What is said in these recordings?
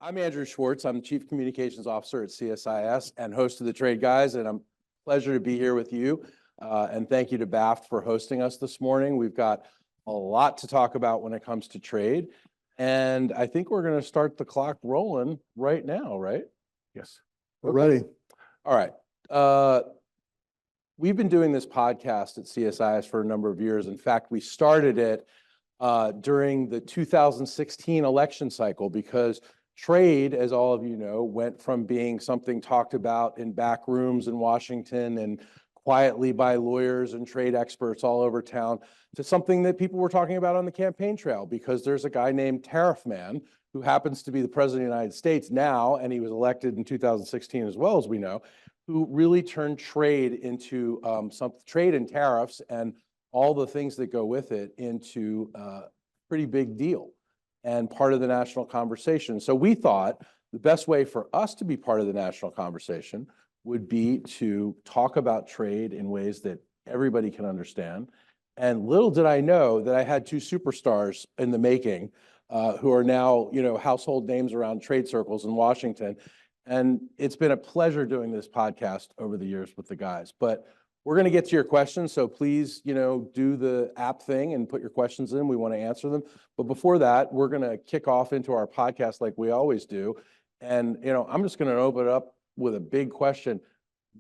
I'm Andrew Schwartz. I'm the Chief Communications Officer at CSIS and host of the Trade Guys, and I'm pleasure to be here with you. And thank you to BAFT for hosting us this morning. We've got a lot to talk about when it comes to trade, and I think we're going to start the clock rolling right now, right? Yes. We're ready. All right. We've been doing this podcast at CSIS for a number of years. In fact, we started it during the 2016 election cycle because trade, as all of you know, went from being something talked about in back rooms in Washington and quietly by lawyers and trade experts all over town to something that people were talking about on the campaign trail, because there's a guy named Tariff Man who happens to be the president of the United States now, and he was elected in 2016 as well, as we know, who really turned trade into some trade and tariffs and all the things that go with it into a pretty big deal and part of the national conversation. So we thought the best way for us to be part of the national conversation would be to talk about trade in ways that everybody can understand. And little did I know that I had two superstars in the making who are now, household names around trade circles in Washington. And it's been a pleasure doing this podcast over the years with the guys. But we're going to get to your questions, so please, do the app thing and put your questions in. We want to answer them. But before that, we're going to kick off into our podcast like we always do. And, I'm just going to open it up with a big question.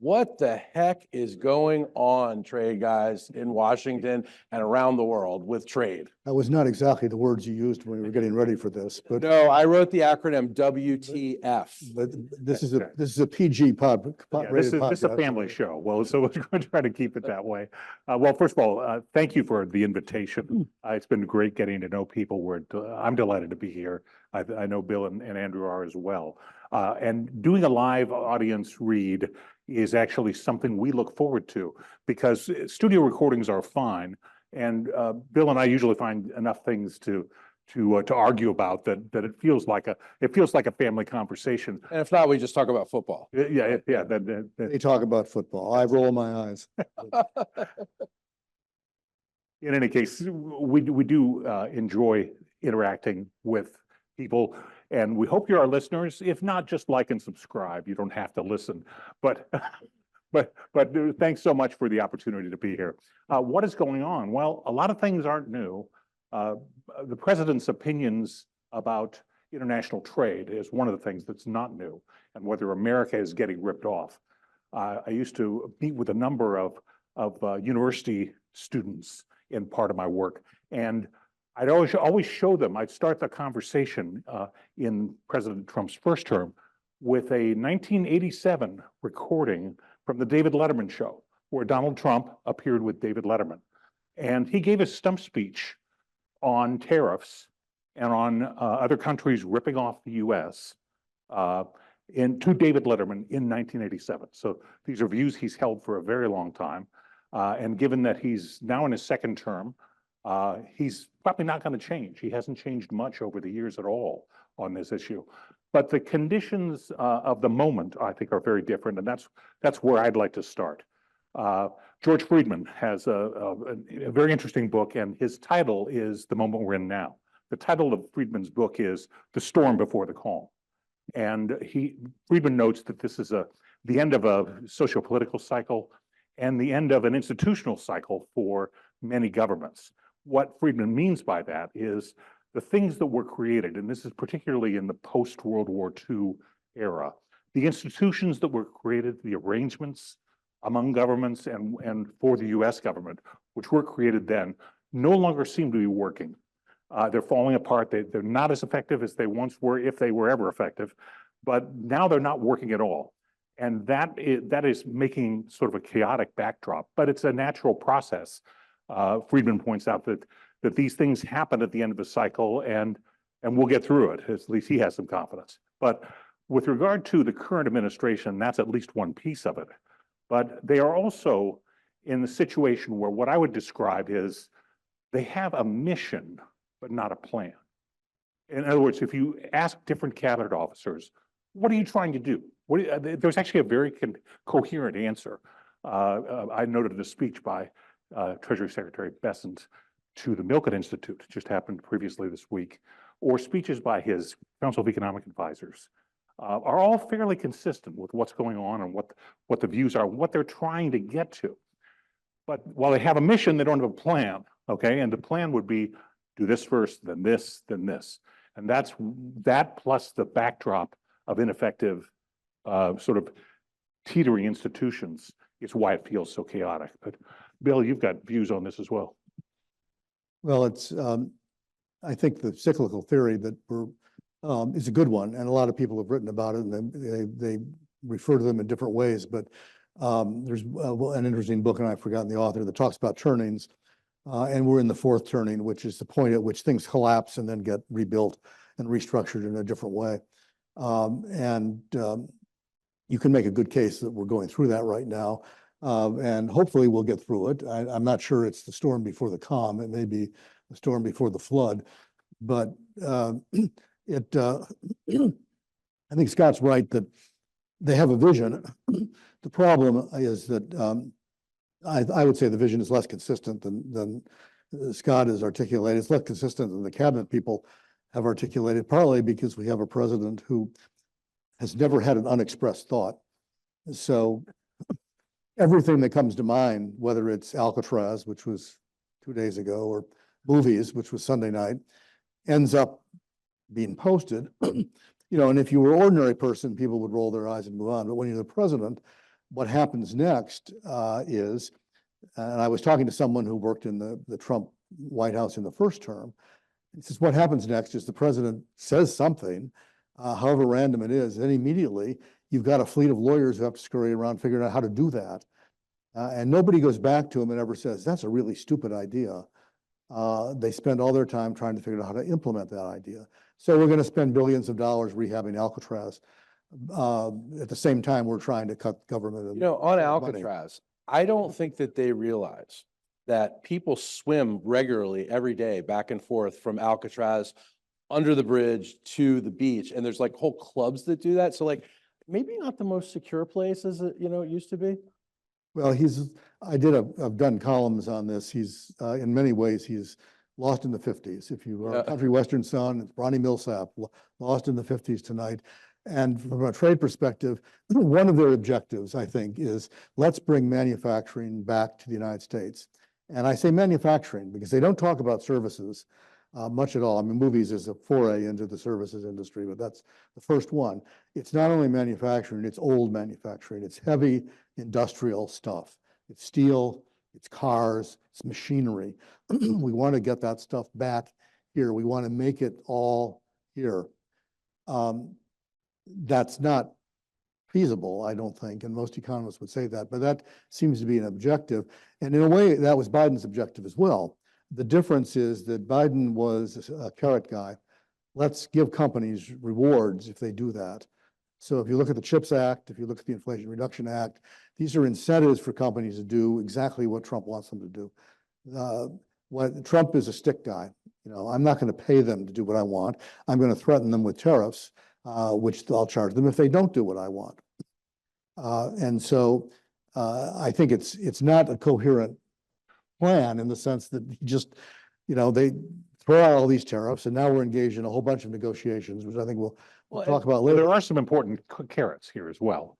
What the heck is going on, trade guys, in Washington and around the world with trade? That was not exactly the words you used when we were getting ready for this, but No, I wrote the acronym WTF. but this is a PG pod. This is a family show. Well, so we're going to try to keep it that way. Well, first of all, thank you for the invitation. It's been great getting to know people. I'm delighted to be here. I know Bill and Andrew are as well. And doing a live audience read is actually something we look forward to, because studio recordings are fine. And Bill and I usually find enough things to argue about that it feels like a family conversation. And if not, we just talk about football. Yeah. They talk about football. I roll my eyes. In any case, we do enjoy interacting with people, and we hope you're our listeners. If not, just like and subscribe. You don't have to listen, but thanks so much for the opportunity to be here. What is going on? Well, a lot of things aren't new. The president's opinions about international trade is one of the things that's not new, and whether America is getting ripped off. I used to meet with a number of university students in part of my work, and I'd always show them. I'd start the conversation in President Trump's first term with a 1987 recording from the David Letterman show, where Donald Trump appeared with David Letterman. And he gave a stump speech on tariffs and on other countries ripping off the US to David Letterman in 1987. So these are views he's held for a very long time. And given that he's now in his second term, he's probably not going to change. He hasn't changed much over the years at all on this issue. But the conditions of the moment, I think, are very different, and that's where I'd like to start. George Friedman has a very interesting book, and his title is The Moment We're In Now. The title of Friedman's book is The Storm Before the Calm. And Friedman notes that this is the end of a socio-political cycle and the end of an institutional cycle for many governments. What Friedman means by that is the things that were created, and this is particularly in the post-World War II era, the institutions that were created, the arrangements among governments and for the US government, which were created then, no longer seem to be working. They're falling apart. They're not as effective as they once were, if they were ever effective, but now they're not working at all. And that is making sort of a chaotic backdrop, but it's a natural process. Friedman points out that these things happen at the end of a cycle, and we'll get through it. At least he has some confidence. But with regard to the current administration, that's at least one piece of it. But they are also in the situation where what I would describe is they have a mission, but not a plan. In other words, if you ask different cabinet officers, what are you trying to do? There's actually a very coherent answer. I noted a speech by Treasury Secretary Bessent to the Milken Institute, just happened previously this week, or speeches by his Council of Economic Advisors, are all fairly consistent with what's going on and what the views are, what they're trying to get to. But while they have a mission, they don't have a plan, okay? And the plan would be do this first, then this, then this. And that plus the backdrop of ineffective sort of teetering institutions is why it feels so chaotic. But Bill, you've got views on this as well. Well, I think the cyclical theory that is a good one, and a lot of people have written about it, and they refer to them in different ways. But there's an interesting book, and I've forgotten the author, that talks about turnings, and we're in the fourth turning, which is the point at which things collapse and then get rebuilt and restructured in a different way. You can make a good case that we're going through that right now, and hopefully we'll get through it. I'm not sure it's the storm before the calm. It may be the storm before the flood, but I think Scott's right that they have a vision. The problem is that I would say the vision is less consistent than Scott has articulated. It's less consistent than the cabinet people have articulated, partly because we have a president who has never had an unexpressed thought. So everything that comes to mind, whether it's Alcatraz, which was 2 days ago, or movies, which was Sunday night, ends up being posted. And if you were an ordinary person, people would roll their eyes and move on. But when you're the president, what happens next is, and I was talking to someone who worked in the Trump White House in the first term. He says, what happens next is the president says something, however random it is, and immediately you've got a fleet of lawyers who have to scurry around figuring out how to do that. And nobody goes back to him and ever says, that's a really stupid idea. They spend all their time trying to figure out how to implement that idea. So we're going to spend billions of dollars rehabbing Alcatraz. At the same time, we're trying to cut government. On Alcatraz, I don't think that they realize that people swim regularly every day back and forth from Alcatraz under the bridge to the beach. And there's like whole clubs that do that. So like maybe not the most secure place as it used to be. Well, I've done columns on this. He's in many ways, he's lost in the 50s. If you are Country Western Sun, it's Bronnie Millsap, lost in the 50s tonight. And from a trade perspective, one of their objectives, I think, is let's bring manufacturing back to the United States. And I say manufacturing because they don't talk about services much at all. I mean, movies is a foray into the services industry, but that's the first one. It's not only manufacturing, it's old manufacturing. It's heavy industrial stuff. It's steel, it's cars, it's machinery. We want to get that stuff back here. We want to make it all here. That's not feasible, I don't think, and most economists would say that, but that seems to be an objective. And in a way, that was Biden's objective as well. The difference is that Biden was a carrot guy. Let's give companies rewards if they do that. So if you look at the CHIPS Act, if you look at the Inflation Reduction Act, these are incentives for companies to do exactly what Trump wants them to do. Trump is a stick guy. I'm not going to pay them to do what I want. I'm going to threaten them with tariffs, which I'll charge them if they don't do what I want. And so I think it's not a coherent plan in the sense that they throw out all these tariffs, and now we're engaged in a whole bunch of negotiations, which I think we'll talk about later. There are some important carrots here as well.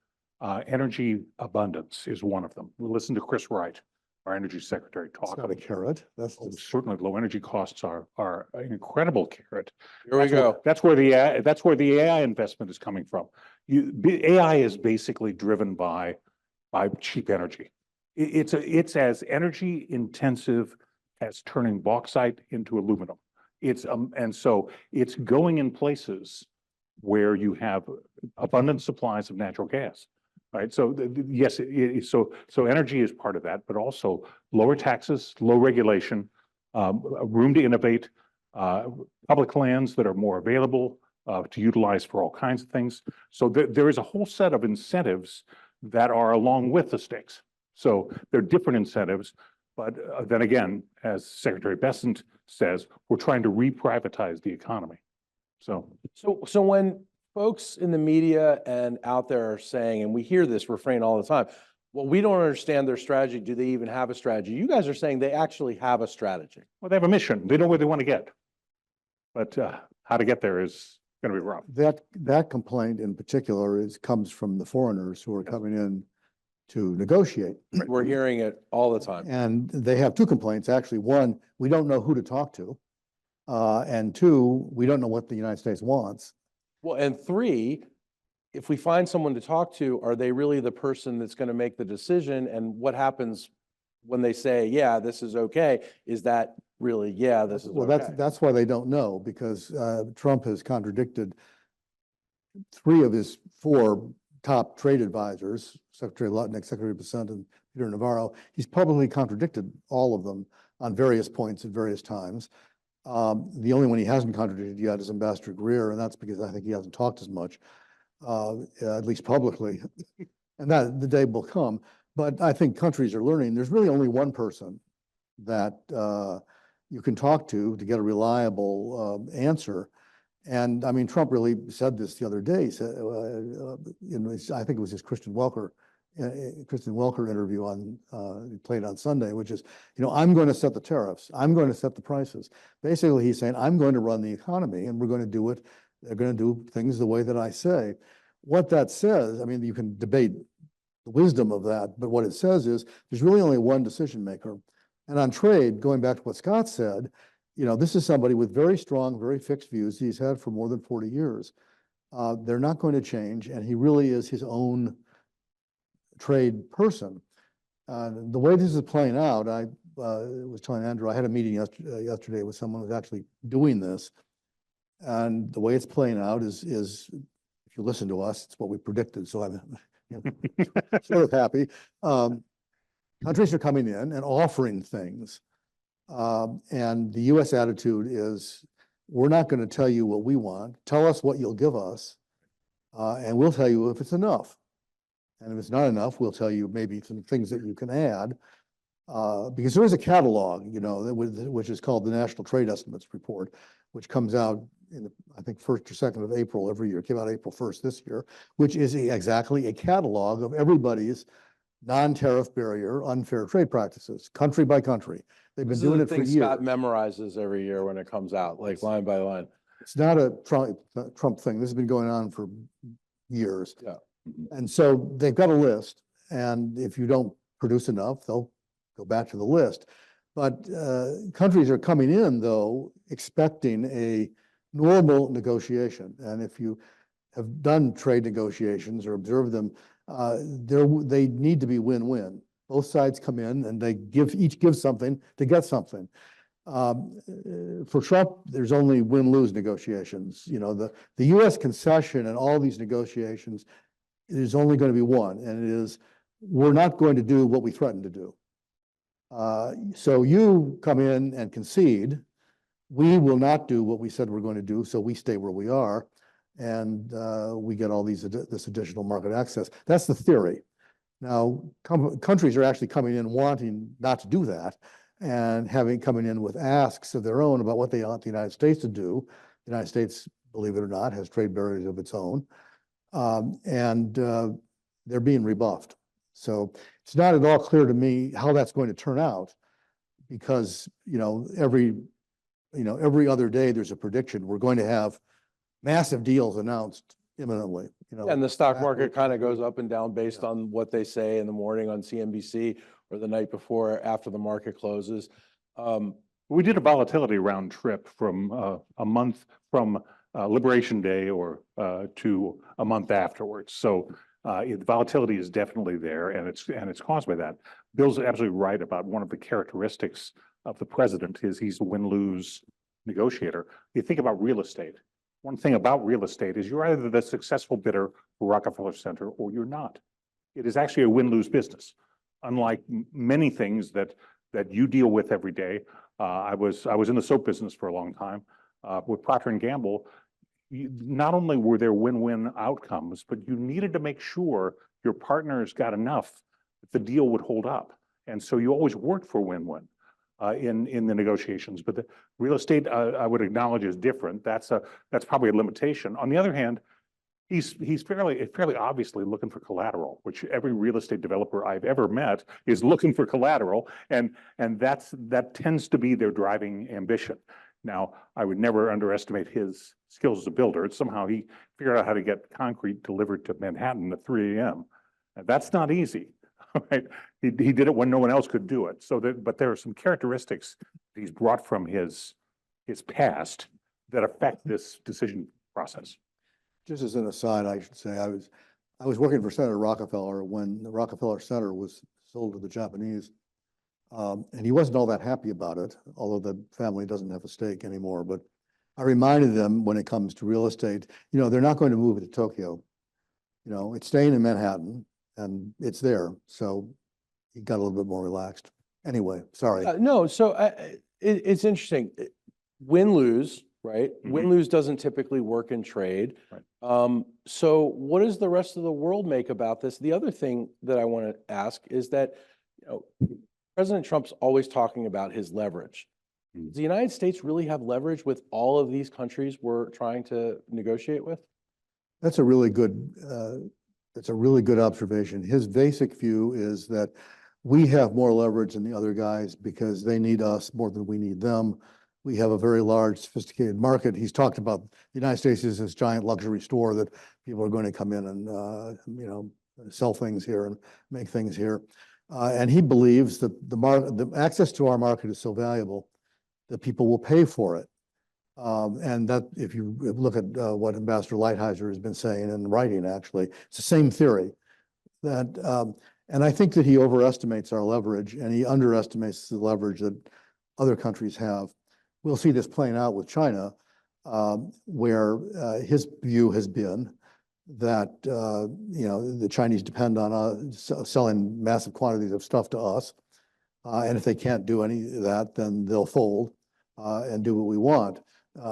Energy abundance is one of them. We'll listen to Chris Wright, our energy secretary, talk. It's not a carrot. That's certainly low energy costs are an incredible carrot. Here we go. That's where the AI investment is coming from. AI is basically driven by cheap energy. It's as energy intensive as turning bauxite into aluminum. And so it's going in places where you have abundant supplies of natural gas, right? So yes, so energy is part of that, but also lower taxes, low regulation, room to innovate, public lands that are more available to utilize for all kinds of things. So there is a whole set of incentives that are along with the stakes. So they're different incentives, but then again, as Secretary Bessent says, we're trying to re-privatize the economy. So when folks in the media and out there are saying, and we hear this refrain all the time, Well, we don't understand their strategy. Do they even have a strategy? You guys are saying they actually have a strategy. Well, they have a mission. They know where they want to get. But how to get there is going to be rough. That complaint in particular comes from the foreigners who are coming in to negotiate. We're hearing it all the time. And they have two complaints, actually. One, we don't know who to talk to. And two, we don't know what the United States wants. Well, and three, if we find someone to talk to, are they really the person that's going to make the decision? And what happens when they say, yeah, this is okay? Is that really, yeah, this is Well, okay? that's why they don't know, because Trump has contradicted three of his four top trade advisors, Secretary Lutnick, Secretary Bessent, and Peter Navarro. He's publicly contradicted all of them on various points at various times. The only one he hasn't contradicted yet is Ambassador Greer, and that's because I think he hasn't talked as much, at least publicly. And that the day will come. But I think countries are learning there's really only one person that you can talk to get a reliable answer. And I mean, Trump really said this the other day. He said, I think it was his Kristen Welker interview he played on Sunday, which is, I'm going to set the tariffs. I'm going to set the prices. Basically, he's saying, I'm going to run the economy and we're going to do it. They're going to do things the way that I say. What that says, I mean, you can debate the wisdom of that, but what it says is there's really only one decision maker. And on trade, going back to what Scott said, this is somebody with very strong, very fixed views he's had for more than 40 years. They're not going to change, and he really is his own trade person. The way this is playing out, I was telling Andrew, I had a meeting yesterday with someone who's actually doing this, and the way it's playing out is if you listen to us, it's what we predicted, so I'm sort of happy. Countries are coming in and offering things. And the US attitude is, we're not going to tell you what we want. Tell us what you'll give us, and we'll tell you if it's enough. And if it's not enough, we'll tell you maybe some things that you can add. Because there is a catalog, which is called the National Trade Estimates Report, which comes out in, I think, 1st or 2nd of April every year. It came out April 1st this year, which is exactly a catalog of everybody's non-tariff barrier, unfair trade practices, country by country. They've been doing it for years. Scott memorizes every year when it comes out, like line by line. It's not a Trump thing. This has been going on for years. Yeah. And so they've got a list, and if you don't produce enough, they'll go back to the list. But countries are coming in, though, expecting a normal negotiation. And if you have done trade negotiations or observed them, they need to be win-win. Both sides come in and they each give something to get something. For Trump, there's only win-lose negotiations. The U.S. concession in all these negotiations is only going to be one, and it is, we're not going to do what we threatened to do. So you come in and concede, we will not do what we said we're going to do, so we stay where we are, and we get all this additional market access. That's the theory. Now, countries are actually coming in wanting not to do that, and coming in with asks of their own about what they want the United States to do. The United States, believe it or not, has trade barriers of its own, and they're being rebuffed. So it's not at all clear to me how that's going to turn out, because every other day there's a prediction we're going to have massive deals announced imminently. And the stock market kind of goes up and down based on what they say in the morning on CNBC or the night before after the market closes. We did a volatility round trip from a month from Liberation Day or to a month afterwards. So the volatility is definitely there, and it's caused by that. Bill's absolutely right about one of the characteristics of the president is he's a win-lose negotiator. You think about real estate. One thing about real estate is you're either the successful bidder for Rockefeller Center or you're not. It is actually a win-lose business. Unlike many things that you deal with every day. I was in the soap business for a long time with Procter & Gamble. Not only were there win-win outcomes, but you needed to make sure your partners got enough that the deal would hold up. And so you always worked for win-win in the negotiations. But the real estate, I would acknowledge, is different. That's probably a limitation. On the other hand, he's fairly obviously looking for collateral, which every real estate developer I've ever met is looking for collateral, and that tends to be their driving ambition. Now, I would never underestimate his skills as a builder. Somehow he figured out how to get concrete delivered to Manhattan at 3 a.m. That's not easy, right? He did it when no one else could do it. But there are some characteristics he's brought from his past that affect this decision process. Just as an aside, I should say, I was working for Senator Rockefeller when the Rockefeller Center was sold to the Japanese. And he wasn't all that happy about it, although the family doesn't have a stake anymore. But I reminded them when it comes to real estate, they're not going to move it to Tokyo. It's staying in Manhattan and it's there. So he got a little bit more relaxed. Anyway, sorry. No, so it's interesting. Win-lose, right? Mhm. Win-lose doesn't typically work in trade. Right. So what does the rest of the world make about this? The other thing that I want to ask is that, President Trump's always talking about his leverage. Does the United States really have leverage with all of these countries we're trying to negotiate with? That's a really good observation. His basic view is that we have more leverage than the other guys because they need us more than we need them. We have a very large, sophisticated market. He's talked about the United States as this giant luxury store that people are going to come in and sell things here and make things here. And he believes that the access to our market is so valuable that people will pay for it. And that if you look at what Ambassador Lighthizer has been saying and writing, actually, it's the same theory. And I think that he overestimates our leverage and he underestimates the leverage that other countries have. We'll see this playing out with China, where his view has been that the Chinese depend on selling massive quantities of stuff to us, and if they can't do any of that, then they'll fold and do what we want.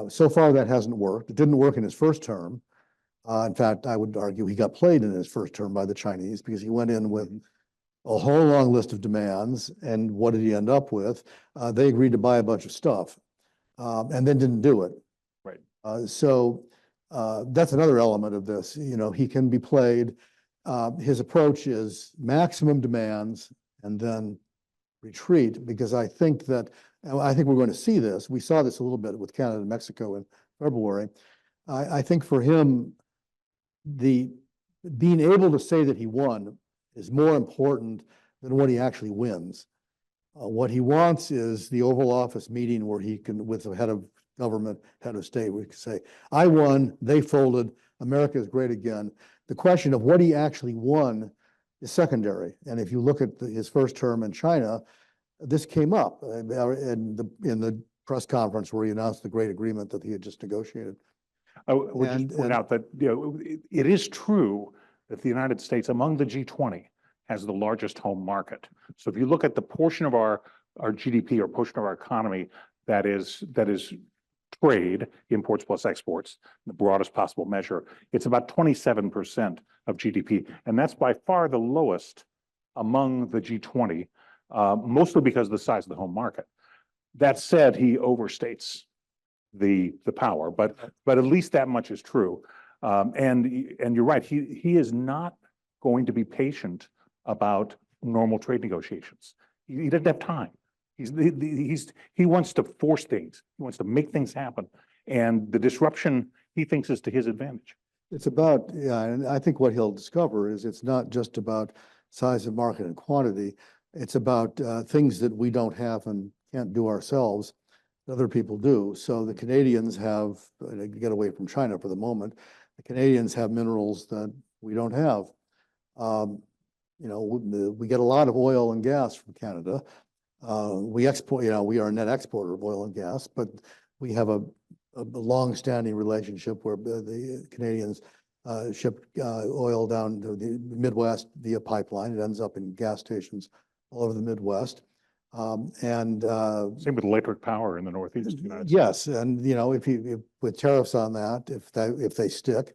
So far, that hasn't worked. It didn't work in his first term. In fact, I would argue he got played in his first term by the Chinese because he went in with a whole long list of demands, and what did he end up with? They agreed to buy a bunch of stuff, and then didn't do it. Right. So that's another element of this. He can be played. His approach is maximum demands and then retreat, because I think we're going to see this. We saw this a little bit with Canada and Mexico in February. I think for him, being able to say that he won is more important than what he actually wins. What he wants is the Oval Office meeting where he can, with the head of government, head of state, we can say, I won, they folded, America is great again. The question of what he actually won is secondary. And if you look at his first term in China, this came up in the press conference where he announced the great agreement that he had just negotiated. I would just point out that it is true that the United States, among the G20, has the largest home market. So if you look at the portion of our GDP or portion of our economy that is trade, imports plus exports, the broadest possible measure, it's about 27% of GDP. And that's by far the lowest among the G20, mostly because of the size of the home market. That said, he overstates the power, but at least that much is true. And you're right, he is not going to be patient about normal trade negotiations. He doesn't have time. He wants to force things. He wants to make things happen. And the disruption he thinks is to his advantage. It's about, and I think what he'll discover is it's not just about size of market and quantity. It's about things that we don't have and can't do ourselves that other people do. So the Canadians have, get away from China for the moment, the Canadians have minerals that we don't have. We get a lot of oil and gas from Canada. We export, we are a net exporter of oil and gas, but we have a long-standing relationship where the Canadians ship oil down to the Midwest via pipeline. It ends up in gas stations all over the Midwest. Same with electric power in the Northeast United States. Yes, and if with tariffs on that, if they stick,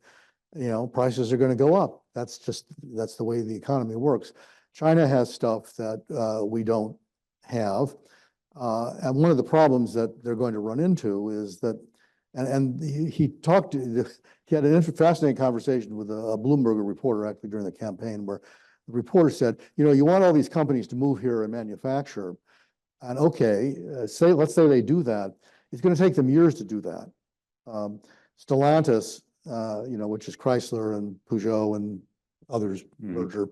prices are going to go up. That's the way the economy works. China has stuff that we don't have, and one of the problems that they're going to run into is that And he talked to, he had an fascinating conversation with a Bloomberg reporter actually during the campaign, where the reporter said, you want all these companies to move here and manufacture. And okay, let's say they do that. It's going to take them years to do that. Stellantis, which is Chrysler and Peugeot and others merger,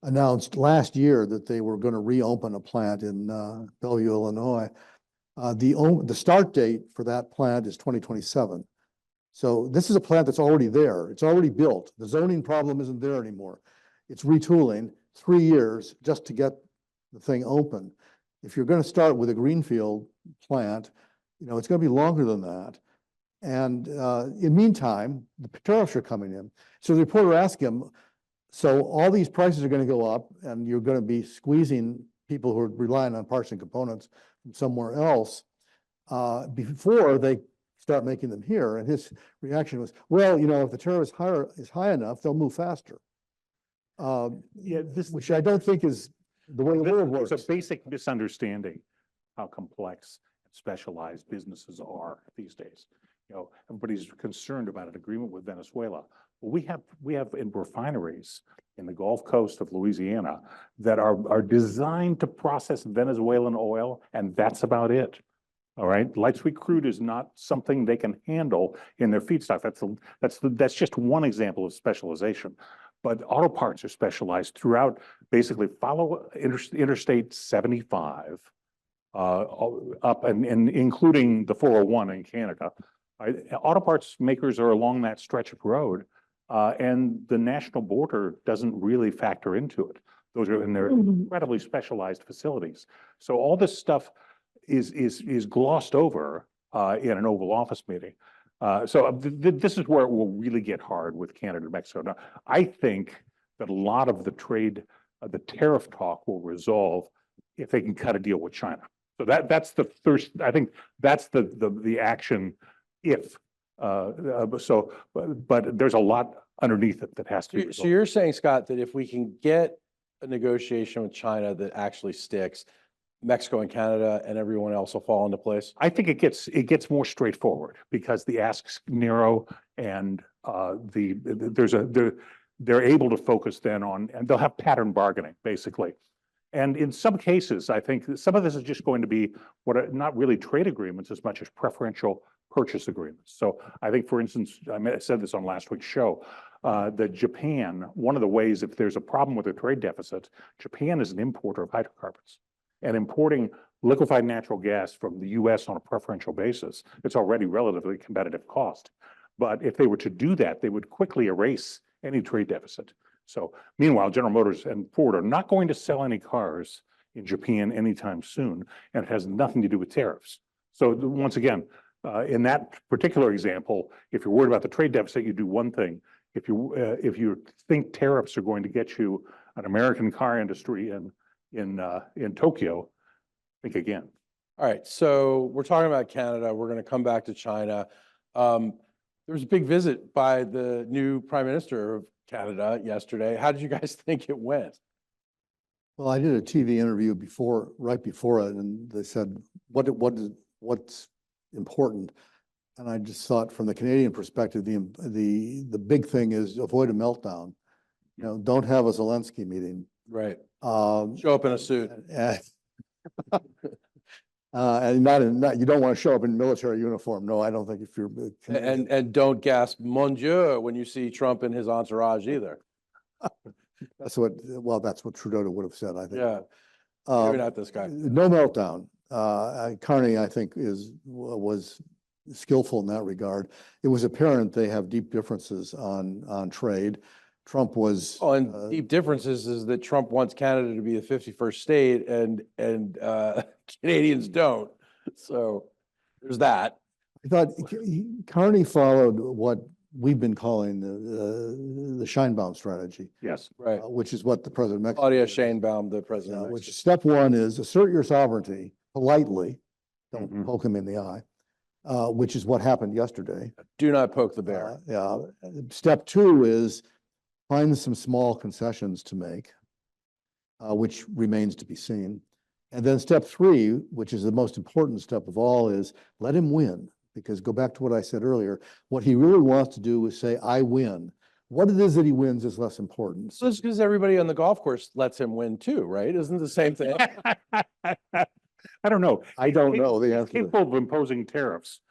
announced last year that they were going to reopen a plant in Bellevue, Illinois. The start date for that plant is 2027. So this is a plant that's already there. It's already built. The zoning problem isn't there anymore. It's retooling 3 years just to get the thing open. If you're going to start with a greenfield plant, it's going to be longer than that. And in the meantime, the tariffs are coming in. So the reporter asked him, so all these prices are going to go up and you're going to be squeezing people who are relying on parts and components from somewhere else before they start making them here. And his reaction was, well, if the tariff is high enough, they'll move faster. Which I don't think is the way the world works. It's a basic misunderstanding how complex and specialized businesses are these days. Everybody's concerned about an agreement with Venezuela. Well, we have in refineries in the Gulf Coast of Louisiana that are designed to process Venezuelan oil, and that's about it. All right, light sweet crude is not something they can handle in their feedstock. That's just one example of specialization. But auto parts are specialized throughout. Basically, follow Interstate 75 up and including the 401 in Canada. Auto parts makers are along that stretch of road, and the national border doesn't really factor into it. Those are in their incredibly specialized facilities. So all this stuff is glossed over in an Oval Office meeting. So this is where it will really get hard with Canada and Mexico. Now, I think that a lot of the tariff talk will resolve if they can cut a deal with China. So that's the first. I think that's the action. But there's a lot underneath it that has to be resolved. So you're saying, Scott, that if we can get a negotiation with China that actually sticks, Mexico and Canada and everyone else will fall into place? I think it gets more straightforward because the asks narrow and they're able to focus then on, and they'll have pattern bargaining basically. And in some cases, I think some of this is just going to be not really trade agreements as much as preferential purchase agreements. So I think, for instance, I said this on last week's show, that Japan, one of the ways, if there's a problem with a trade deficit, Japan is an importer of hydrocarbons. And importing liquefied natural gas from the US on a preferential basis, it's already relatively competitive cost. But if they were to do that, they would quickly erase any trade deficit. So meanwhile, General Motors and Ford are not going to sell any cars in Japan anytime soon, and it has nothing to do with tariffs. So once again, in that particular example, if you're worried about the trade deficit, you do one thing. If you think tariffs are going to get you an American car industry in Tokyo, think again. All right, so we're talking about Canada. We're going to come back to China. There was a big visit by the new Prime Minister of Canada yesterday. How did you guys think it went? Well, I did a TV interview right before it, and they said, what's important? And I just thought, from the Canadian perspective, the big thing is avoid a meltdown. Don't have a Zelensky meeting. Right. Show up in a suit. And you don't want to show up in military uniform. No, I don't think if you're and don't gasp "Mon Dieu" when you see Trump and his entourage either. That's what Trudeau would have said, I think. Yeah, maybe not this guy. No meltdown. Carney, I think, was skillful in that regard. It was apparent they have deep differences on trade. Trump was. Oh, and deep differences is that Trump wants Canada to be the 51st state, and Canadians don't. So there's that. I thought Carney followed what we've been calling the Scheinbaum strategy. Yes, right. Which is what the president of Mexico. Claudia Sheinbaum, the president. Of which step one is assert your sovereignty politely. Don't poke him in the eye. Which is what happened yesterday. Do not poke the bear. Step two is find some small concessions to make, which remains to be seen. And then step three, which is the most important step of all, is let him win, because go back to what I said earlier, what he really wants to do is say, I win. What it is that he wins is less important. So it's because everybody on the golf course lets him win too, right? Isn't it the same thing? I don't know. I don't know the He's answer. capable of imposing tariffs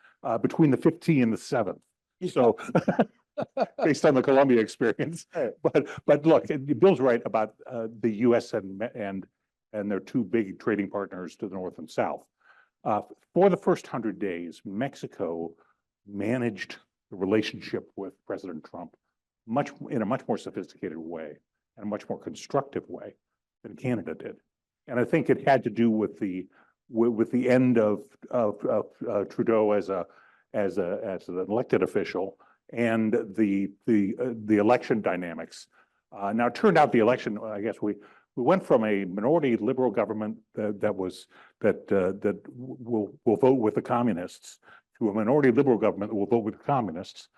between the 15th and the 7th. So based on the Columbia experience, but look, Bill's right about the U.S. and their two big trading partners to the north and south. For the first 100 days, Mexico managed the relationship with President Trump in a much more sophisticated way and a much more constructive way than Canada did. And I think it had to do with the end of Trudeau as an elected official and the election dynamics. Now it turned out the election, I guess we went from a minority liberal government that will vote with the communists to a minority liberal government that will vote with the communists.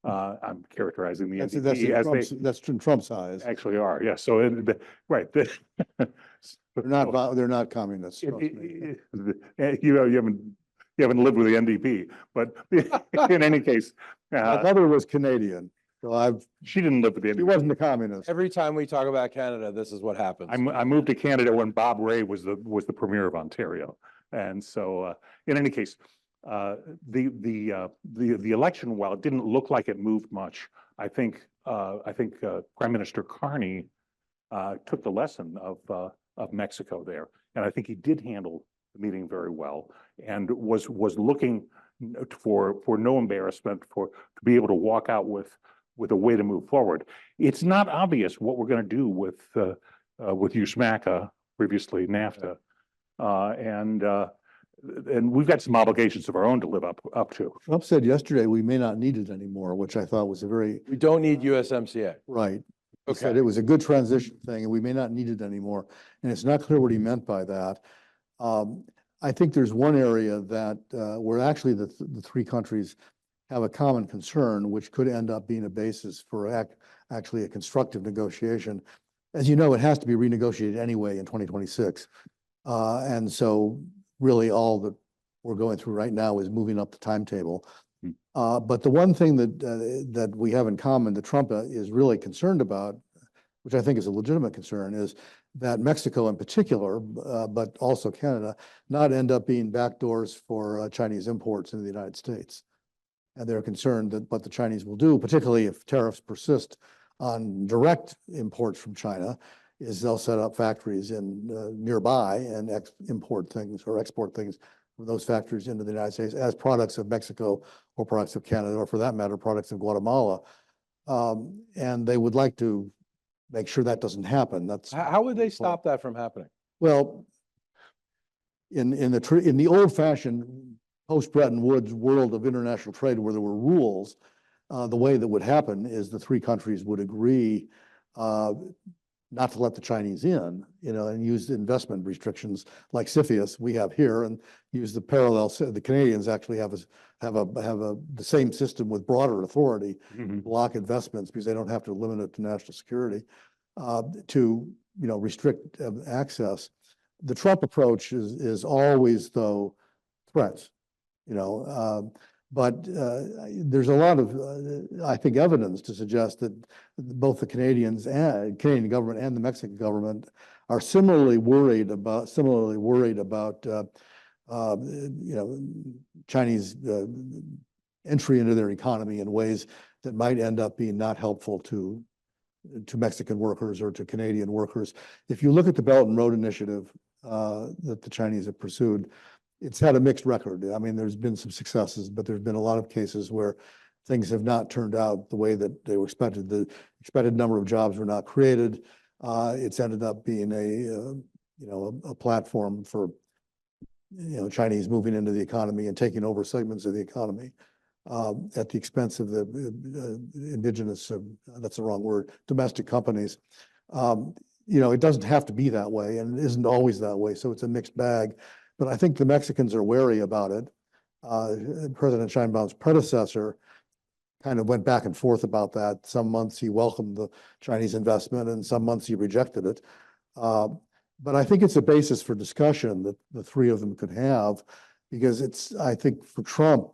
I'm characterizing the NDP as that's in Trump's eyes. actually are. Yes. So right. They're not communists. You haven't lived with the NDP, but in any case, My mother was Canadian, so she didn't live with the she NDP. wasn't a communist. Every time we talk about Canada, this is what happens. I moved to Canada when Bob Rae was the premier of Ontario, and so in any case, the election, while it didn't look like it moved much, I think Prime Minister Carney took the lesson of Mexico there, and I think he did handle the meeting very well, and was looking for no embarrassment, to be able to walk out with a way to move forward. It's not obvious what we're going to do with USMCA, previously NAFTA, and we've got some obligations of our own to live up to. Trump said yesterday we may not need it anymore, which I thought was We don't need USMCA. right. He said Okay. it was a good transition thing and we may not need it anymore. And it's not clear what he meant by that. I think there's one area that where actually the three countries have a common concern, which could end up being a basis for actually a constructive negotiation. As you know, it has to be renegotiated anyway in 2026. And so really all that we're going through right now is moving up the timetable. But the one thing that we have in common that Trump is really concerned about, which I think is a legitimate concern, is that Mexico in particular, but also Canada, not end up being backdoors for Chinese imports into the United States. And they're concerned that what the Chinese will do, particularly if tariffs persist on direct imports from China, is they'll set up factories in nearby and import things or export things from those factories into the United States as products of Mexico or products of Canada, or for that matter, products of Guatemala. And they would like to make sure that doesn't happen. That's How would they stop that from happening? well, in the old-fashioned post-Bretton Woods world of international trade, where there were rules, the way that would happen is the three countries would agree not to let the Chinese in, and use investment restrictions like CFIUS we have here, and use the parallel. The Canadians actually have the same system with broader authority to block investments because they don't have to limit it to national security, to restrict access. The Trump approach is always though threats, but there's a lot of, I think, evidence to suggest that both the Canadian government and the Mexican government are similarly worried about Chinese entry into their economy in ways that might end up being not helpful to Mexican workers or to Canadian workers. If you look at the Belt and Road Initiative that the Chinese have pursued, it's had a mixed record. I mean, there's been some successes, but there's been a lot of cases where things have not turned out the way that they were expected. The expected number of jobs were not created. It's ended up being a platform for Chinese moving into the economy and taking over segments of the economy at the expense of the indigenous, that's the wrong word, domestic companies. It doesn't have to be that way, and it isn't always that way. So it's a mixed bag. But I think the Mexicans are wary about it. President Sheinbaum's predecessor kind of went back and forth about that. Some months he welcomed the Chinese investment, and some months he rejected it. But I think it's a basis for discussion that the three of them could have, because I think for Trump,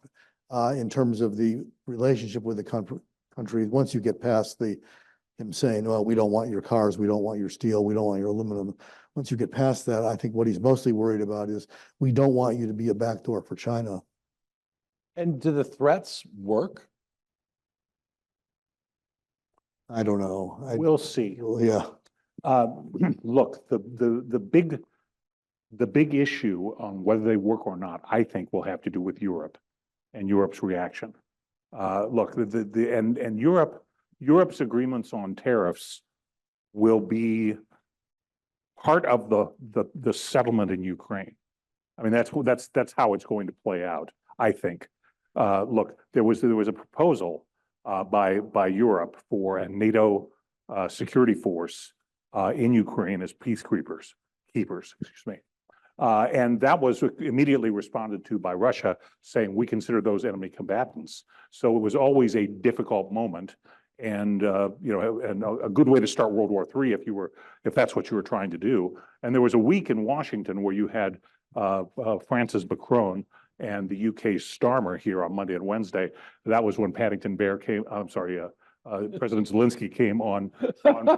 in terms of the relationship with the country. Once you get past him saying, well, we don't want your cars, we don't want your steel, we don't want your aluminum. Once you get past that, I think what he's mostly worried about is we don't want you to be a backdoor for China. And do the threats work? I don't know. We'll see. Yeah. Look, the big issue on whether they work or not, I think will have to do with Europe and Europe's reaction. Look, Europe's agreements on tariffs will be part of the settlement in Ukraine. I mean, that's how it's going to play out, I think. Look, there was a proposal by Europe for a NATO security force in Ukraine as peacekeepers, excuse me. And that was immediately responded to by Russia, saying we consider those enemy combatants. So it was always a difficult moment, and and a good way to start World War III if that's what you were trying to do. And there was a week in Washington where you had Francis Macron and the UK's Starmer here on Monday and Wednesday. That was when Paddington Bear came. I'm sorry, President Zelensky came on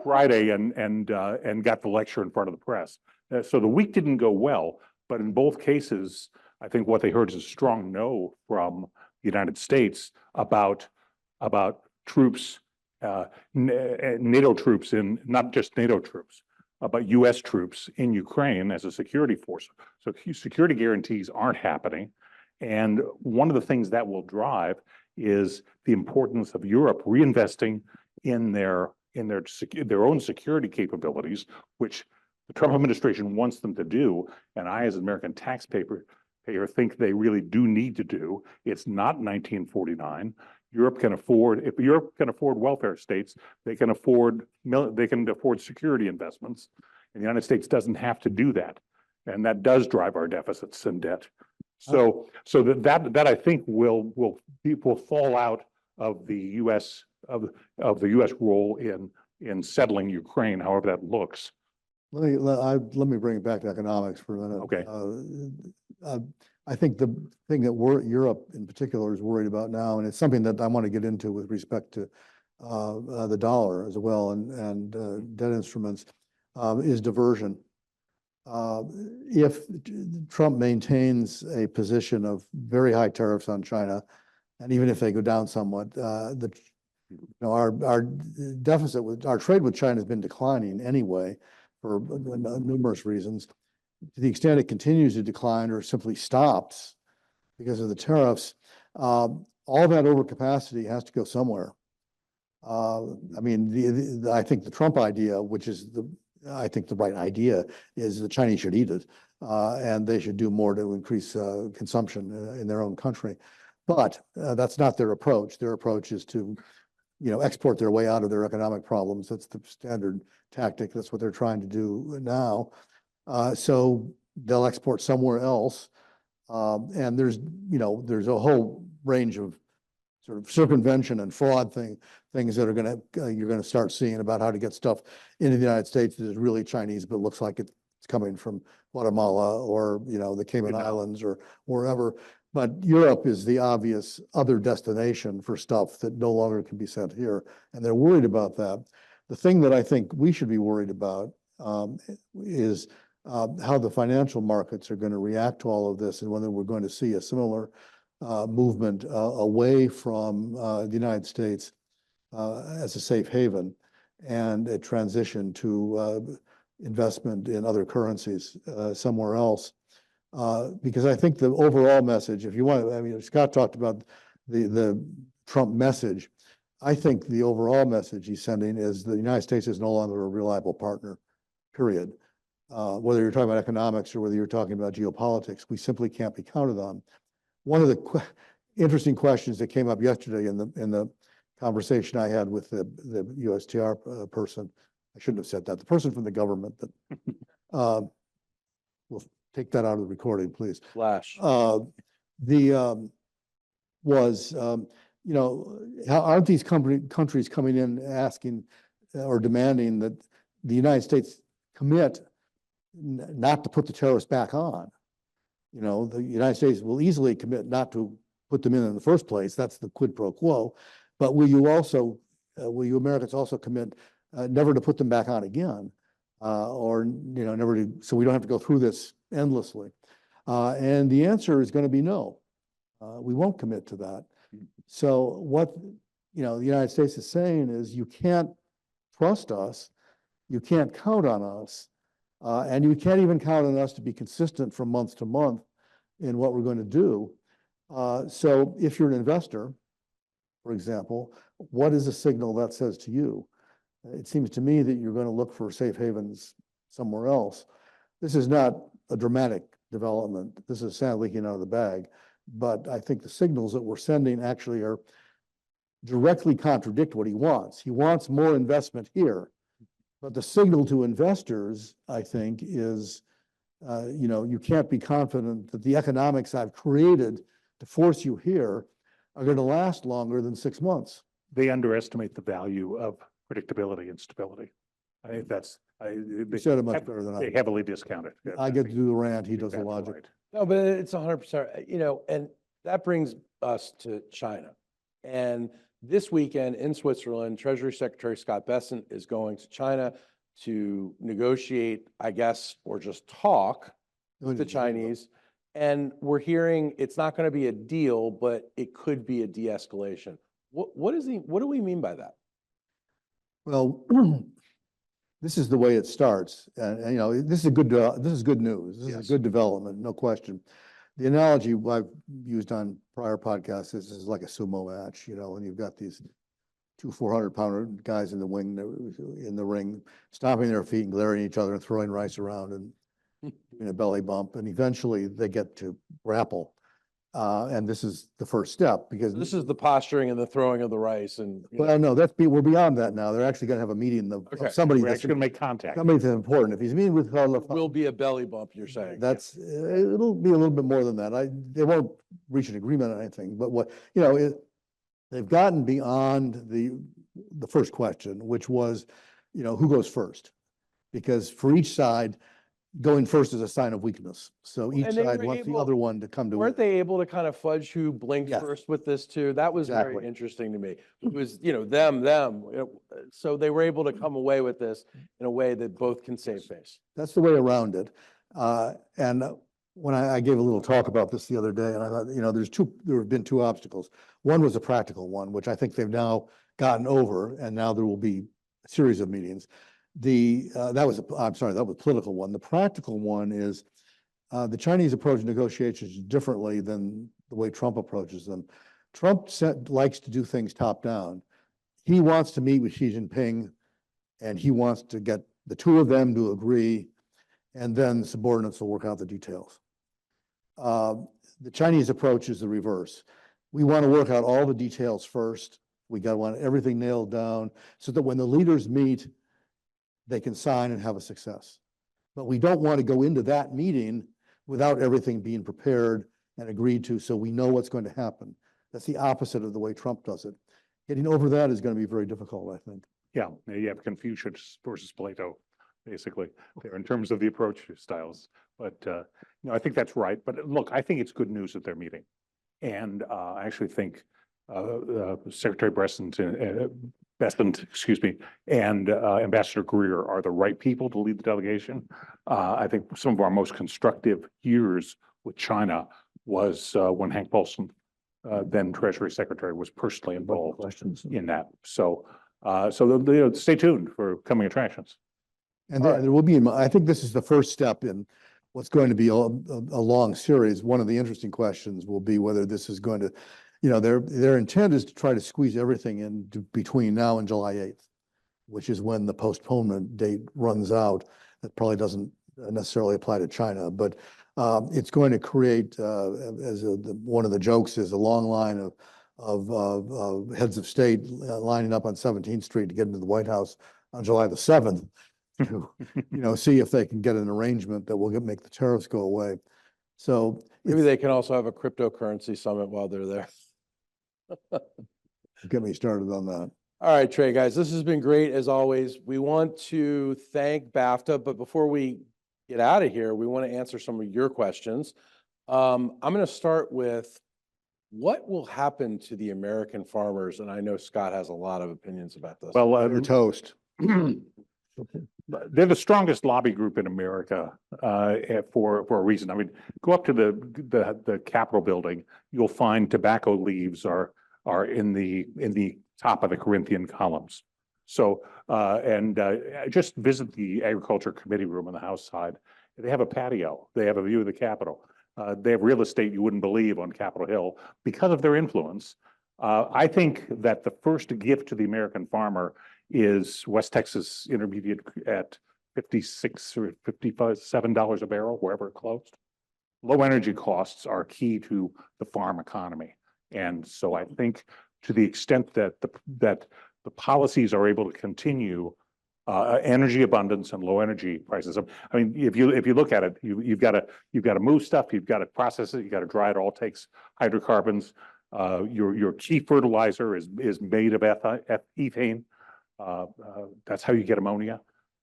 Friday and got the lecture in front of the press. So the week didn't go well, but in both cases, I think what they heard is a strong no from the United States about troops, NATO troops not just NATO troops, but U.S. troops in Ukraine as a security force. So security guarantees aren't happening. And one of the things that will drive is the importance of Europe reinvesting in their own security capabilities, which the Trump administration wants them to do. And I, as an American taxpayer, think they really do need to do. It's not 1949. Europe can afford, if Europe can afford welfare states, they can afford security investments. And the United States doesn't have to do that. And that does drive our deficits and debt. So that I think will fall out of the U.S. of the U.S. role in settling Ukraine, however that looks. Let me bring it back to economics for a minute. Okay. I think the thing that Europe in particular is worried about now, and it's something that I want to get into with respect to the dollar as well and debt instruments, is diversion. If Trump maintains a position of very high tariffs on China, and even if they go down somewhat, our deficit with our trade with China has been declining anyway for numerous reasons. To the extent it continues to decline or simply stops because of the tariffs, all that overcapacity has to go somewhere. I mean, I think the Trump idea, which is I think the right idea, is the Chinese should eat it, and they should do more to increase consumption in their own country. But that's not their approach. Their approach is to, export their way out of their economic problems. That's the standard tactic. That's what they're trying to do now. So they'll export somewhere else, and there's a whole range of sort of circumvention and fraud things that are you're gonna start seeing about how to get stuff into the United States that is really Chinese, but looks like it's coming from Guatemala or the Cayman Islands or wherever. But Europe is the obvious other destination for stuff that no longer can be sent here, and they're worried about that. The thing that I think we should be worried about is how the financial markets are going to react to all of this, and whether we're going to see a similar movement away from the United States as a safe haven and a transition to investment in other currencies somewhere else. Because I think the overall message, if you want, I mean, Scott talked about the Trump message. I think the overall message he's sending is the United States is no longer a reliable partner, period. Whether you're talking about economics or whether you're talking about geopolitics, we simply can't be counted on. One of the interesting questions that came up yesterday in the conversation I had with the USTR person, I shouldn't have said that, the person from the government, but we'll take that out of the recording, please. Flash. How aren't these countries coming in asking or demanding that the United States commit not to put the terrorists back on? The United States will easily commit not to put them in the first place? That's the quid pro quo. But will you also, will you Americans also commit never to put them back on again? Or, never to, so we don't have to go through this endlessly. And the answer is going to be no. We won't commit to that. So what, the United States is saying is you can't trust us, you can't count on us, and you can't even count on us to be consistent from month to month in what we're going to do. So if you're an investor, for example, what is a signal that says to you? It seems to me that you're going to look for safe havens somewhere else. This is not a dramatic development. This is sand leaking out of the bag. But I think the signals that we're sending actually are directly contradict what he wants. He wants more investment here. But the signal to investors, I think, is, you can't be confident that the economics I've created to force you here are going to last longer than 6 months. They underestimate the value of predictability and stability. I think that's, You said it much better than I they did. heavily discount it. I get to do the rant, he does the That's logic. right. No, but it's 100%, and that brings us to China. And this weekend in Switzerland, Treasury Secretary Scott Bessent is going to China to negotiate, I guess, or just talk with the Chinese. And we're hearing it's not going to be a deal, but it could be a de-escalation. What do we mean by that? Well, this is the way it starts. And this is good news. This is a good development, no question. The analogy I've used on prior podcasts is like a sumo match, and you've got these 2 400-pounder guys in the ring, stomping their feet and glaring at each other and throwing rice around and doing a belly bump. And eventually they get to grapple. And this is the first step because This is the posturing and the throwing of the rice. And well, no, we're beyond that now. They're actually going to have a meeting of somebody We're that's actually going to make contact. somebody that's important. If he's meeting with will be a belly bump, you're saying. it'll be a little bit more than that. They won't reach an agreement on anything, but they've gotten beyond the first question, which was, who goes first? Because for each side, going first is a sign of weakness. So each And they side were wants the able- other one to come to. Weren't they able to kind of fudge who blinked Yes. first with this too? That was Exactly. very interesting to me. It was, them. So they were able to come away with this in a way that both can save face. That's the way around it. And when I gave a little talk about this the other day, and I thought, there have been 2 obstacles. One was a practical one, which I think they've now gotten over, and now there will be a series of meetings. That was a political one. The practical one is the Chinese approach negotiations differently than the way Trump approaches them. Trump likes to do things top down. He wants to meet with Xi Jinping, and he wants to get the 2 of them to agree, and then subordinates will work out the details. The Chinese approach is the reverse. We want to work out all the details first. We want everything nailed down so that when the leaders meet, they can sign and have a success. But we don't want to go into that meeting without everything being prepared and agreed to, so we know what's going to happen. That's the opposite of the way Trump does it. Getting over that is going to be very difficult, I think. Yeah, you have Confucius versus Plato, basically, there in terms of the approach styles. But I think that's right. But look, I think it's good news that they're meeting, and I actually think Secretary Bessent, excuse me, and Ambassador Greer are the right people to lead the delegation. I think some of our most constructive years with China was when Hank Paulson, then Treasury Secretary, was personally involved in that. So, stay tuned for coming attractions. And there will be, I think this is the first step in what's going to be a long series. One of the interesting questions will be whether this is going to, their intent is to try to squeeze everything in between now and July 8th, which is when the postponement date runs out. That probably doesn't necessarily apply to China, but it's going to create, one of the jokes is a long line of heads of state lining up on 17th Street to get into the White House on July the 7th to, see if they can get an arrangement that will make the tariffs go away. So maybe they can also have a cryptocurrency summit while they're there. Get me started on that. All right, Trey, guys, this has been great as always. We want to thank BAFTA, but before we get out of here, we want to answer some of your questions. I'm going to start with What will happen to the American farmers? And I know Scott has a lot of opinions about this. Well, They're toast. they're the strongest lobby group in America for a reason. I mean, go up to the Capitol building, you'll find tobacco leaves are in the top of the Corinthian columns. So just visit the Agriculture Committee room on the House side. They have a patio. They have a view of the Capitol. They have real estate you wouldn't believe on Capitol Hill because of their influence. I think that the first gift to the American farmer is West Texas Intermediate at $56 or $57 a barrel, wherever it closed. Low energy costs are key to the farm economy. And so I think to the extent that the policies are able to continue energy abundance and low energy prices. I mean, if you look at it, you've got to move stuff, you've got to process it, you got to dry it. All takes hydrocarbons. Your key fertilizer is made of ethane. That's how you get ammonia,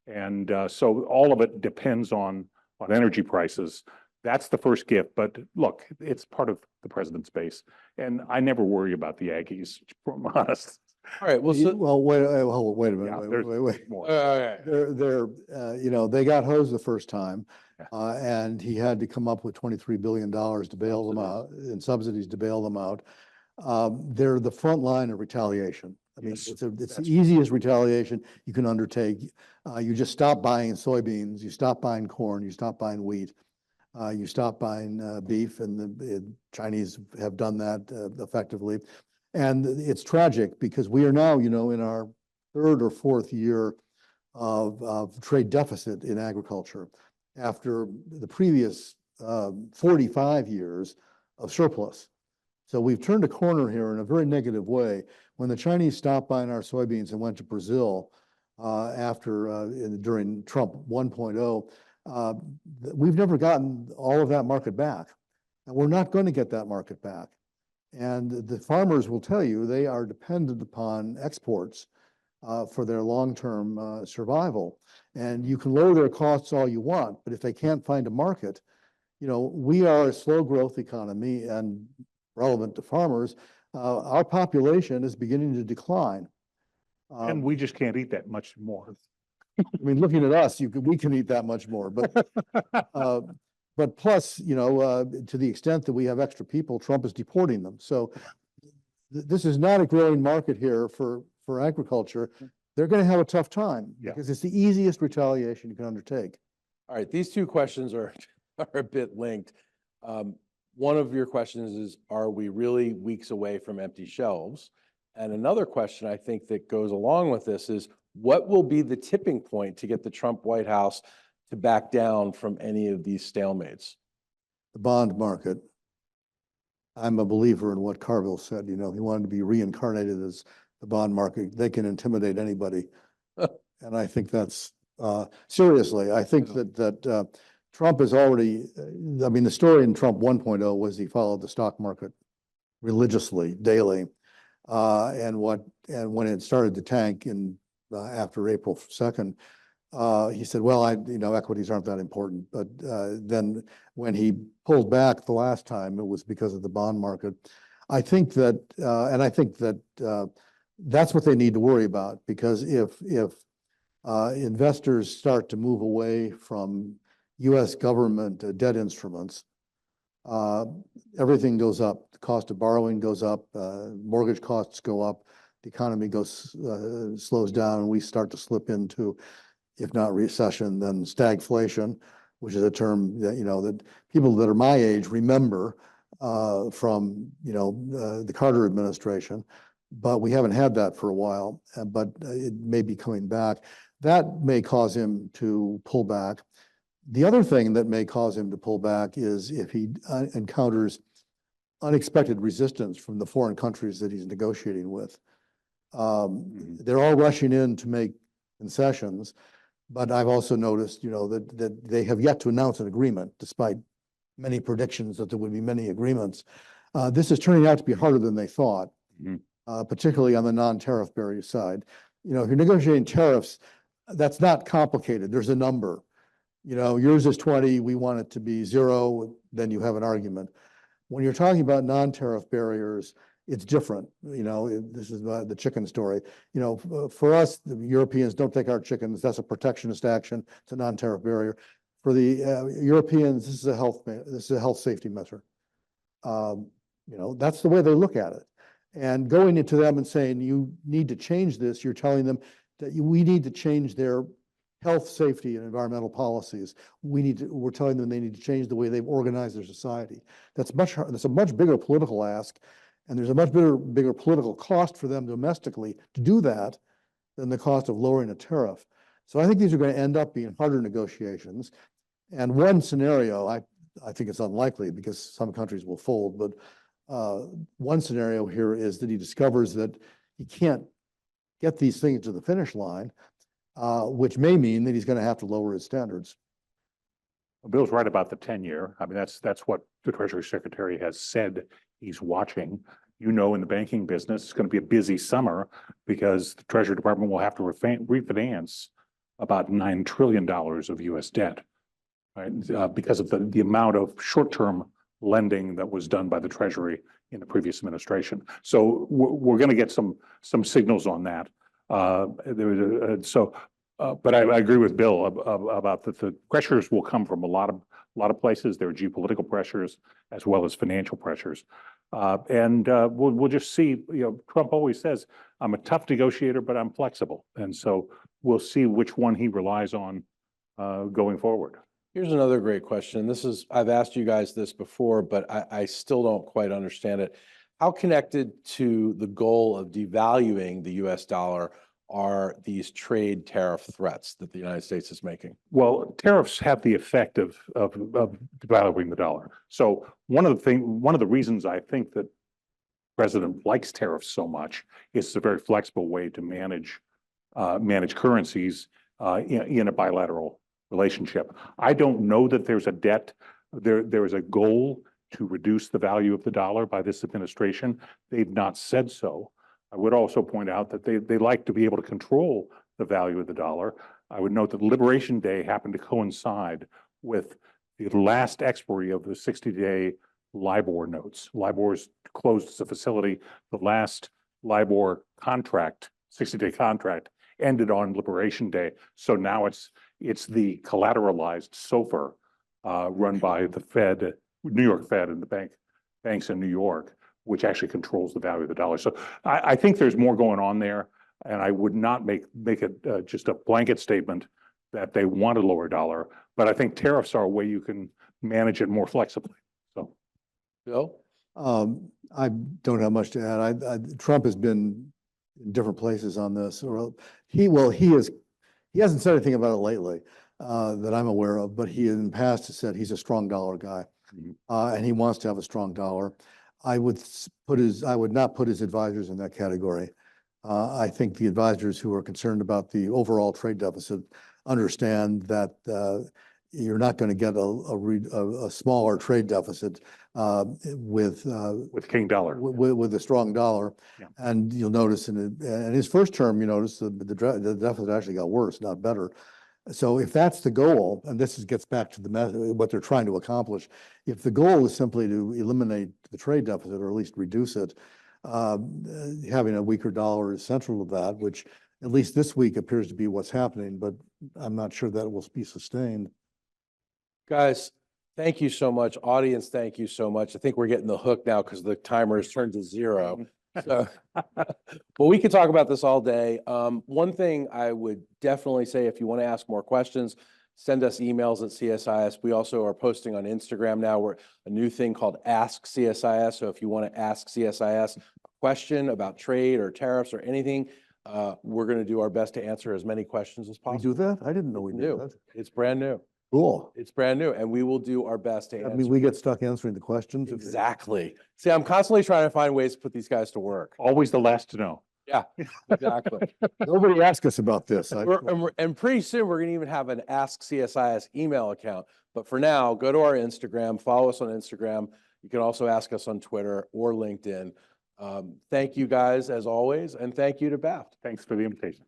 and so all of it depends on energy prices. That's the first gift. But look, it's part of the president's base, and I never worry about the Aggies. I'm honest. All right. Well, so, Well, wait a minute. Yeah, Wait. more. They're they got hosed the first time, Yeah. and he had to come up with $23 billion to bail them out, in subsidies to bail them out. They're the front line of retaliation. I mean, Yes, it's the easiest retaliation you can undertake. You just stop buying soybeans, you stop buying corn, you stop buying wheat, you stop buying beef, and the Chinese have done that effectively. And it's tragic because we are now, in our third or fourth year of trade deficit in agriculture after the previous 45 years of surplus. So we've turned a corner here in a very negative way. When the Chinese stopped buying our soybeans and went to Brazil during Trump 1.0, we've never gotten all of that market back. And we're not going to get that market back. And the farmers will tell you they are dependent upon exports for their long-term survival. And you can lower their costs all you want, but if they can't find a market, we are a slow growth economy, and relevant to farmers, our population is beginning to decline. And we just can't eat that much more. I mean, looking at us, we can eat that much more, but plus, to the extent that we have extra people, Trump is deporting them. So this is not a growing market here for agriculture. They're going to have a tough time because it's the easiest retaliation you can undertake. all right, these two questions are a bit linked. One of your questions is, are we really weeks away from empty shelves? And another question I think that goes along with this is, what will be the tipping point to get the Trump White House to back down from any of these stalemates? The bond market. I'm a believer in what Carville said. He wanted to be reincarnated as the bond market. They can intimidate anybody. And I think that's, seriously, I think that Trump is already, I mean, the story in Trump 1.0 was he followed the stock market religiously, daily. And when it started to tank after April 2nd, he said, well, equities aren't that important. But then when he pulled back the last time, it was because of the bond market. I think that, that's what they need to worry about, because if investors start to move away from U.S. government debt instruments, everything goes up. The cost of borrowing goes up, mortgage costs go up, the economy slows down, and we start to slip into, if not recession, then stagflation, which is a term that that people that are my age remember from the Carter administration. But we haven't had that for a while, but it may be coming back. That may cause him to pull back. The other thing that may cause him to pull back is if he encounters unexpected resistance from the foreign countries that he's negotiating with. They're all rushing in to make concessions, but I've also noticed, that they have yet to announce an agreement, despite many predictions that there would be many agreements. This is turning out to be harder than they thought, particularly on the non-tariff barrier side. If you're negotiating tariffs, that's not complicated. There's a number. Yours is 20, we want it to be 0, then you have an argument. When you're talking about non-tariff barriers, it's different. You know, this is the chicken story. You know, for us, the Europeans don't take our chickens. That's a protectionist action. It's a non-tariff barrier. For the Europeans, this is a health safety measure. You know, that's the way they look at it. And going into them and saying, you need to change this, you're telling them that we need to change their health, safety, and environmental policies. We're telling them they need to change the way they've organized their society. That's a much bigger political ask, and there's a much bigger political cost for them domestically to do that than the cost of lowering a tariff. So I think these are going to end up being harder negotiations. And one scenario, I think it's unlikely because some countries will fold, but one scenario here is that he discovers that he can't get these things to the finish line, which may mean that he's going to have to lower his standards. Bill's right about the 10-year. I mean, that's what the Treasury Secretary has said he's watching. You know, in the banking business, it's going to be a busy summer because the Treasury Department will have to refinance about $9 trillion of U.S. debt, right? Because of the amount of short-term lending that was done by the Treasury in the previous administration. So we're going to get some signals on that. But I agree with Bill about the pressures will come from a lot of places. There are geopolitical pressures as well as financial pressures. We'll just see. You know, Trump always says, I'm a tough negotiator, but I'm flexible. And so we'll see which one he relies on going forward. Here's another great question. I've asked you guys this before, but I still don't quite understand it. How connected to the goal of devaluing the US dollar are these trade tariff threats that the United States is making? Well, tariffs have the effect of devaluing the dollar. So one of the reasons I think that the president likes tariffs so much is it's a very flexible way to manage currencies in a bilateral relationship. I don't know that there's a debt. There is a goal to reduce the value of the dollar by this administration. They've not said so. I would also point out that they like to be able to control the value of the dollar. I would note that Liberation Day happened to coincide with the last expiry of the 60-day LIBOR notes. LIBOR's closed as a facility. The last LIBOR contract, 60-day contract, ended on Liberation Day. So now it's the collateralized SOFR run by the Fed, New York Fed, and the banks in New York, which actually controls the value of the dollar. So I think there's more going on there, and I would not make it just a blanket statement that they want a lower dollar, but I think tariffs are a way you can manage it more flexibly. So, Bill? I don't have much to add. Trump has been in different places on this, or he hasn't said anything about it lately that I'm aware of, but he in the past has said he's a strong dollar guy, and he wants to have a strong dollar. I would not put his advisors in that category. I think the advisors who are concerned about the overall trade deficit understand that you're not going to get a smaller trade deficit with King dollar, with a strong dollar. Yeah. And you'll notice in his first term, you notice the deficit actually got worse, not better. So if that's the goal, and this gets back to what they're trying to accomplish, if the goal is simply to eliminate the trade deficit or at least reduce it, having a weaker dollar is central to that, which at least this week appears to be what's happening, but I'm not sure that will be sustained. Guys, thank you so much. Audience, thank you so much. I think we're getting the hook now because the timer has turned to 0. So, but we could talk about this all day. One thing I would definitely say, if you want to ask more questions, send us emails at CSIS. We also are posting on Instagram now. We're a new thing called Ask CSIS. So if you want to ask CSIS a question about trade or tariffs or anything, we're going to do our best to answer as many questions as We possible. do that? I didn't know we did that. It's brand new. Cool. It's brand new, and we will do our best to answer. I mean, we get stuck answering the questions. Exactly. See, I'm constantly trying to find ways to put these guys to work. always the last to know. Yeah, exactly. Nobody asked us about this. And pretty soon we're going to even have an Ask CSIS email account. But for now, go to our Instagram, follow us on Instagram. You can also ask us on Twitter or LinkedIn. Thank you guys as always, and thank you to BAFT. Thanks for the invitation.